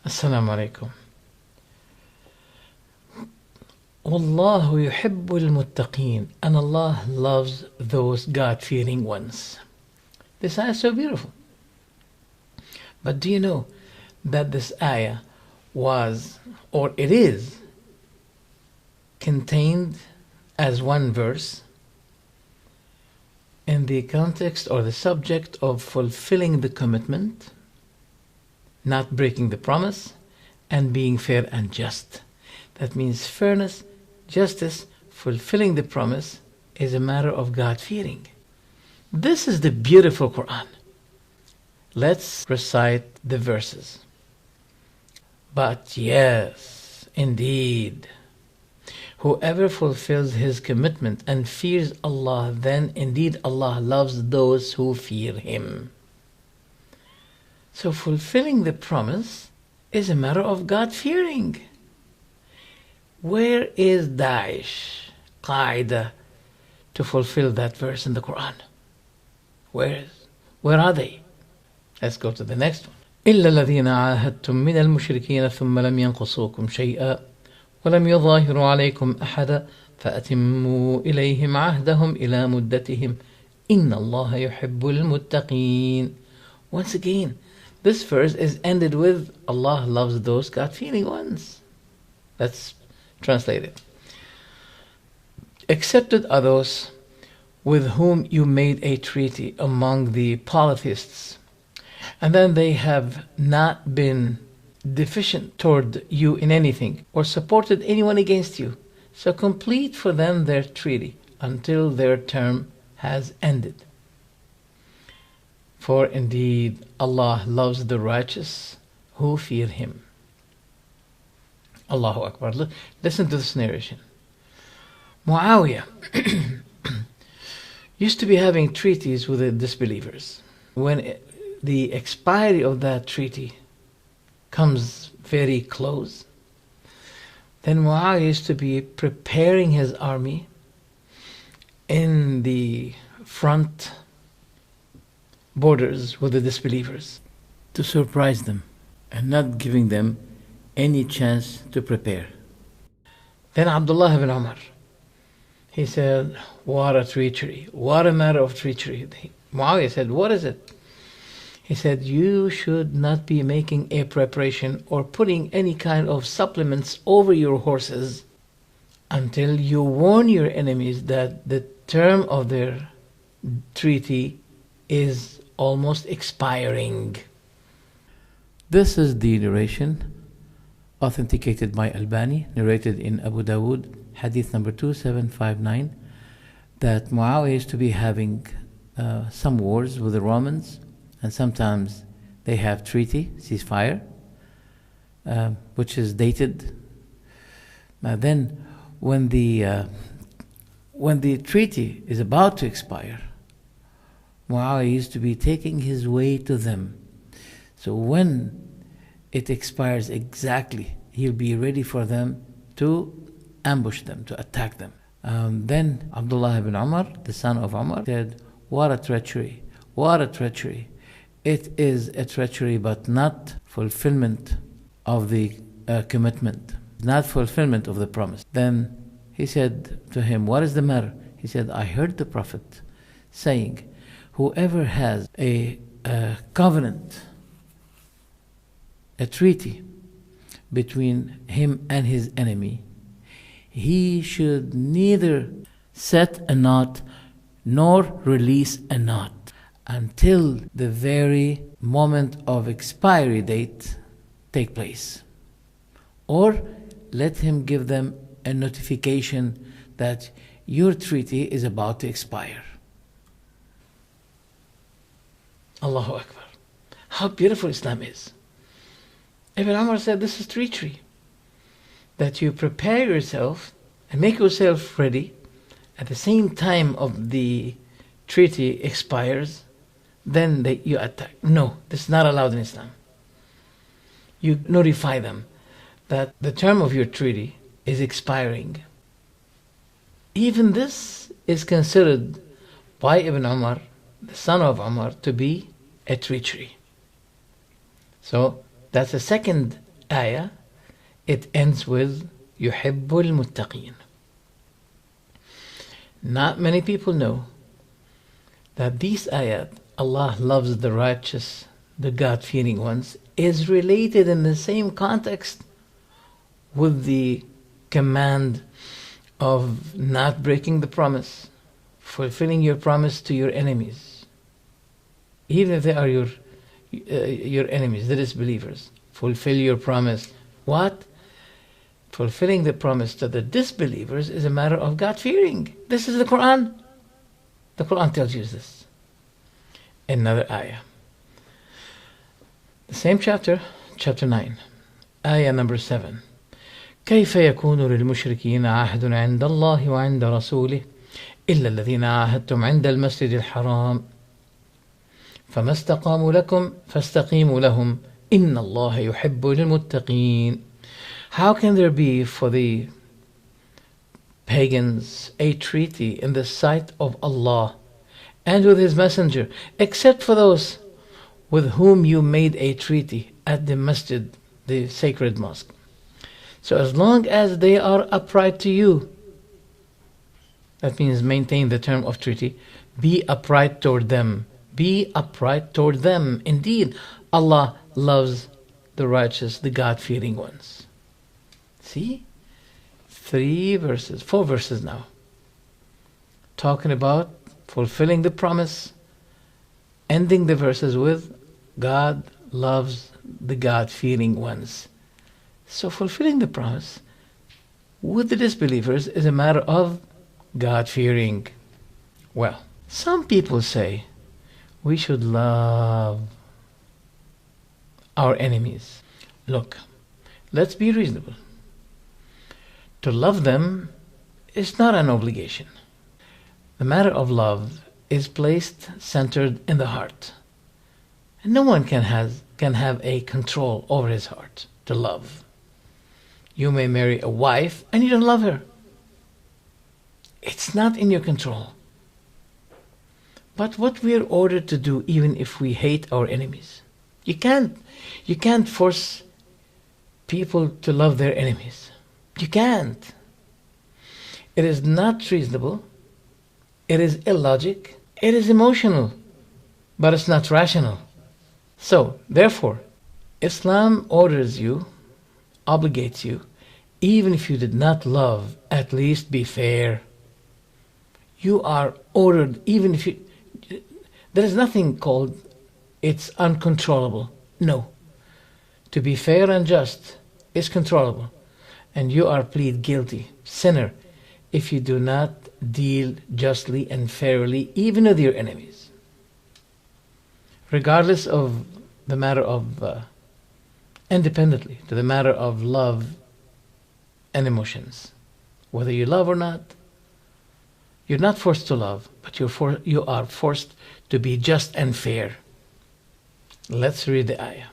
Assalamu alaikum. Wallahu yuhibbul muttaqeen, and Allah loves those God-fearing ones. This ayah is so beautiful. But do you know that this ayah was, or it is, contained as one verse in the context or the subject of fulfilling the commitment, not breaking the promise, and being fair and just. That means fairness, justice, fulfilling the promise is a matter of God-fearing. This is the beautiful Quran. Let's recite the verses. But yes, indeed, whoever fulfills his commitment and fears Allah, then indeed Allah loves those who fear Him. So fulfilling the promise is a matter of God-fearing. Where is Daesh, Qaeda, to fulfill that verse in the Quran? Where are they? Let's go to the next one. إلا الذين عاهدتم من المشركين ثم لم ينقصوكم شيئا ولم يظاهروا عليكم أحدا فأتموا إليهم عهدهم إلى مدتهم إن الله يحب المتقين. Once again, this verse is ended with Allah loves those God-fearing ones. Let's translate it. Accepted are those with whom you made a treaty among the polytheists, and then they have not been deficient toward you in anything or supported anyone against you. So complete for them their treaty until their term has ended. For indeed Allah loves the righteous who fear Him. Allahu Akbar. Listen to this narration. Muawiyah used to be having treaties with the disbelievers. When the expiry of that treaty comes very close, then Muawiyah used to be preparing his army in the front borders with the disbelievers to surprise them and not giving them any chance to prepare. Then Abdullah ibn Umar, he said, what a treachery, what a matter of treachery. Muawiyah said, what is it? He said, you should not be making a preparation or putting any kind of supplements over your horses until you warn your enemies that the term of their treaty is almost expiring. This is the narration authenticated by Albani, narrated in Abu Dawood, hadith number 2759, that Muawiyah used to be having some wars with the Romans, and sometimes they have treaty, ceasefire, which is dated. Then when the treaty is about to expire, Muawiyah used to be taking his way to them. So when it expires exactly, he'll be ready for them to ambush them, to attack them. Then Abdullah ibn Umar, the son of Umar, said, what a treachery, what a treachery. It is a treachery, but not fulfillment of the commitment, not fulfillment of the promise. Then he said to him, what is the matter? He said, I heard the Prophet saying, whoever has a covenant, a treaty between him and his enemy, he should neither set a knot nor release a knot until the very moment of expiry date take place. Or let him give them a notification that your treaty is about to expire. Allahu Akbar. How beautiful Islam is. Ibn Umar said this is treachery. That you prepare yourself and make yourself ready at the same time of the treaty expires, then you attack. No, this is not allowed in Islam. You notify them that the term of your treaty is expiring. Even this is considered by Ibn Umar, the son of Umar, to be a treachery. So that's the second ayah, it ends with يحب المتقين. Not many people know that these ayat, Allah loves the righteous, the God-fearing ones, is related in the same context with the command of not breaking the promise, fulfilling your promise to your enemies, even if they are your enemies, the disbelievers. Fulfill your promise. What? Fulfilling the promise to the disbelievers is a matter of God-fearing. This is the Quran. The Quran tells you this. Another ayah. The same chapter, chapter 9, ayah number 7. كيف يكون للمشركين عهد عند الله وعند رسوله إلا الذين عاهدتم عند المسجد الحرام فما استقاموا لكم فاستقيموا لهم إن الله يحب المتقين. How can there be for the pagans a treaty in the sight of Allah and with His Messenger, except for those with whom you made a treaty at the masjid, the sacred mosque? So as long as they are upright to you, that means maintain the term of treaty, be upright toward them. Be upright toward them. Indeed, Allah loves the righteous, the God-fearing ones. See? 4 verses now, talking about fulfilling the promise, ending the verses with God loves the God-fearing ones. So fulfilling the promise with the disbelievers is a matter of God-fearing. Well, some people say we should love our enemies. Look, let's be reasonable. To love them is not an obligation. The matter of love is placed centered in the heart. And no one can have a control over his heart to love. You may marry a wife and you don't love her. It's not in your control. But what we are ordered to do, even if we hate our enemies, you can't force people to love their enemies. You can't. It is not reasonable. It is illogic. It is emotional. But it's not rational. So, therefore, Islam orders you, obligates you, even if you did not love, at least be fair. You are ordered, even if you... There is nothing called it's uncontrollable. No. To be fair and just is controllable. And you are plead guilty, sinner, if you do not deal justly and fairly, even with your enemies. Regardless of the matter of, independently to the matter of love and emotions. Whether you love or not, you're not forced to love, but you are forced to be just and fair. Let's read the ayah.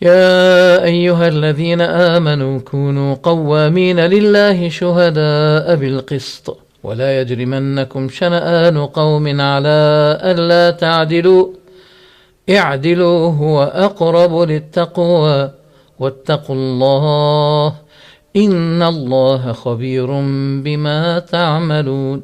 يا أيها الذين آمنوا كونوا قوامين لله شهداء بالقسط ولا يجرمنكم شنآن قوم على ألا تعدلوا اعدلوا هو أقرب للتقوى واتقوا الله إن الله خبير بما تعملون.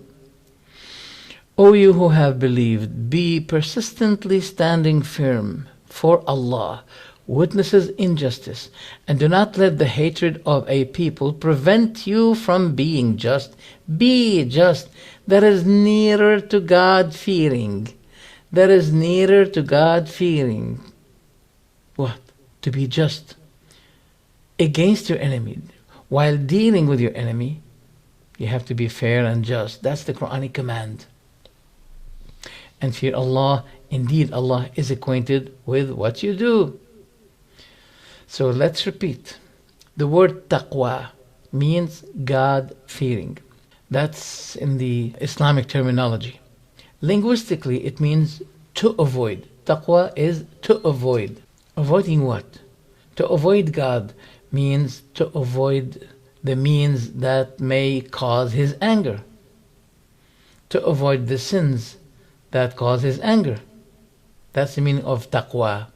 O you who have believed, be persistently standing firm for Allah, witnesses injustice, and do not let the hatred of a people prevent you from being just. Be just. That is nearer to God-fearing. That is nearer to God-fearing. What? To be just against your enemy. While dealing with your enemy, you have to be fair and just. That's the Quranic command. And fear Allah. Indeed, Allah is acquainted with what you do. So let's repeat. The word taqwa means God-fearing. That's in the Islamic terminology. Linguistically, it means to avoid. Taqwa is to avoid. Avoiding what? To avoid God means to avoid the means that may cause His anger. To avoid the sins that cause His anger. That's the meaning of taqwa.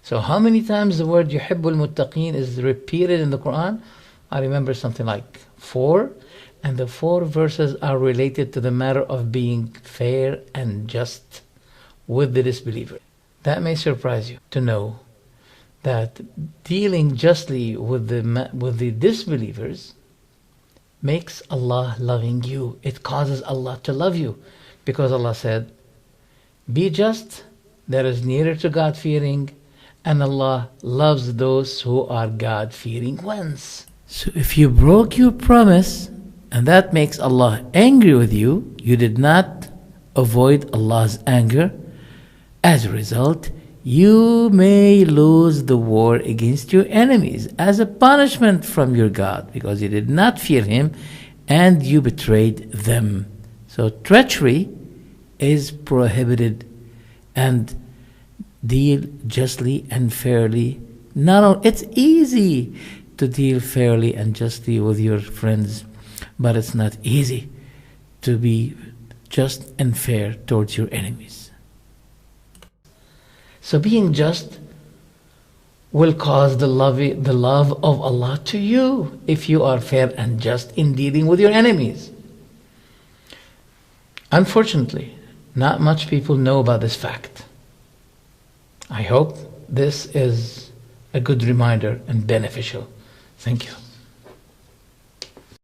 So how many times the word yuhibbul muttaqin is repeated in the Quran? I remember something like 4, and the 4 verses are related to the matter of being fair and just with the disbeliever. That may surprise you to know that dealing justly with the disbelievers makes Allah loving you. It causes Allah to love you, because Allah said, be just, that is nearer to God-fearing, and Allah loves those who are God-fearing ones. So if you broke your promise, and that makes Allah angry with you, you did not avoid Allah's anger. As a result, you may lose the war against your enemies as a punishment from your God, because you did not fear Him and you betrayed them. So treachery is prohibited, and deal justly and fairly. It's easy to deal fairly and justly with your friends, but it's not easy to be just and fair towards your enemies. So being just will cause the love of Allah to you if you are fair and just in dealing with your enemies. Unfortunately, not much people know about this fact. I hope this is a good reminder and beneficial. Thank you.